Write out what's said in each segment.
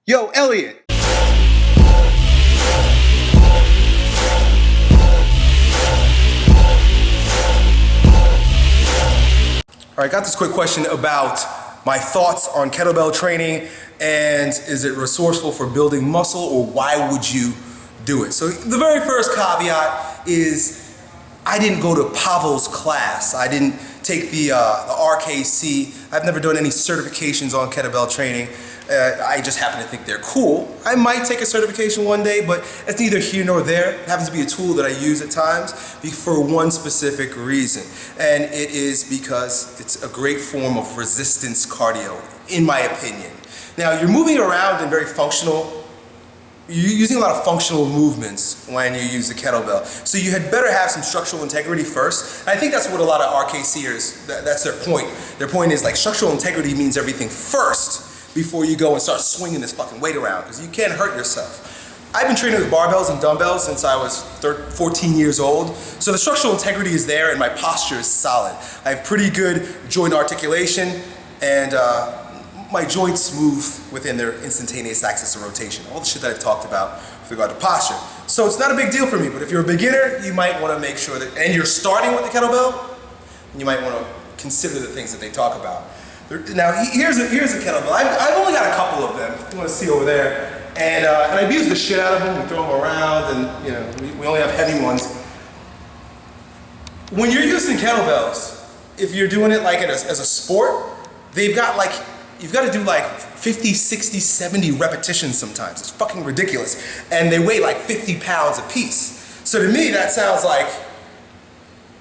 Yo, Elliot! All right, got this quick question about my thoughts on kettlebell training and is it resourceful for building muscle or why would you do it? So the very first caveat is I didn't go to Pavel's class. I didn't take the RKC. I've never done any certifications on kettlebell training. I just happen to think they're cool. I might take a certification one day, but it's neither here nor there. It happens to be a tool that I use at times for one specific reason. And it is because it's a great form of resistance cardio, in my opinion. Now, you're moving around in very functional, you're using a lot of functional movements when you use the kettlebell. So you had better have some structural integrity first. And I think that's what a lot of RKCers, that's their point. Their point is like structural integrity means everything first before you go and start swinging this fucking weight around, because you can't hurt yourself. I've been training with barbells and dumbbells since I was 14 years old. So the structural integrity is there and my posture is solid. I have pretty good joint articulation and my joints move within their instantaneous axis of rotation. All the shit that I've talked about with regard to posture. So it's not a big deal for me, but if you're a beginner, you might want to make sure that, and you're starting with the kettlebell, you might want to consider the things that they talk about. Now here's a kettlebell. I've only got a couple of them. You want to see over there, and I've used the shit out of them. We throw them around, and you know we only have heavy ones. When you're using kettlebells, if you're doing it like as a sport, they've got like you've got to do like 50, 60, 70 repetitions sometimes. It's fucking ridiculous, and they weigh like 50 pounds a piece. So to me, that sounds like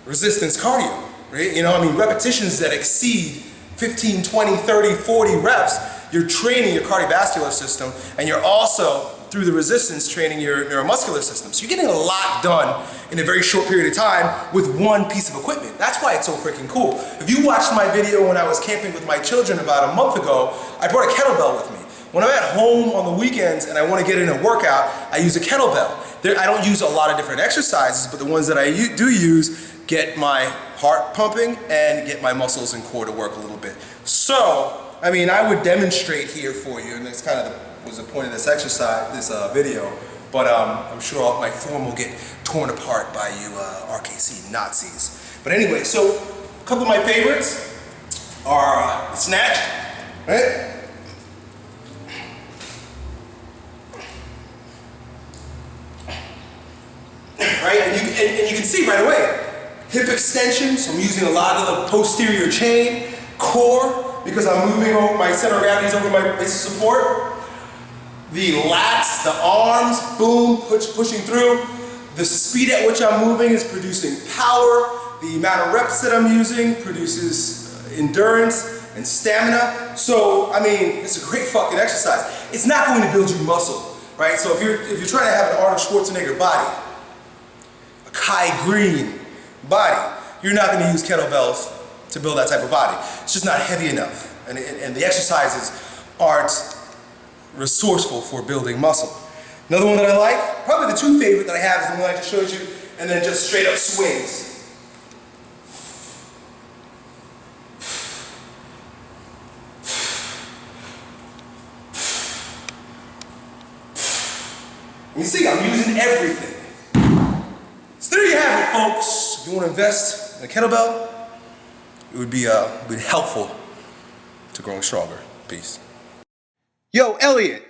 resistance cardio, right? You know, I mean, repetitions that exceed 15, 20, 30, 40 reps, you're training your cardiovascular system and you're also, through the resistance, training your neuromuscular system. So you're getting a lot done in a very short period of time with one piece of equipment. That's why it's so freaking cool. If you watched my video when I was camping with my children about a month ago, I brought a kettlebell with me. When I'm at home on the weekends and I want to get in a workout, I use a kettlebell. I don't use a lot of different exercises, but the ones that I do use get my heart pumping and get my muscles and core to work a little bit. So, I mean, I would demonstrate here for you, and that's kind of was the point of this exercise, this video, but I'm sure my form will get torn apart by you RKC Nazis. But anyway, so a couple of my favorites are snatch, right? Right, and you can see right away, hip extension, so I'm using a lot of the posterior chain, core, because I'm moving over my center of gravity over my base of support. The lats, the arms, boom, pushing through. The speed at which I'm moving is producing power. The amount of reps that I'm using produces endurance and stamina. So, I mean, it's a great fucking exercise. It's not going to build you muscle, right? So if you're trying to have an Arnold Schwarzenegger body, a Kai Green body, you're not going to use kettlebells to build that type of body. It's just not heavy enough, and the exercises aren't resourceful for building muscle. Another one that I like, probably the two favorite that I have, is the one I just showed you, and then just straight up swings. You see, I'm using everything. So there you have it, folks. If you want to invest in a kettlebell, it would be helpful to growing stronger. Peace. Yo, Elliot.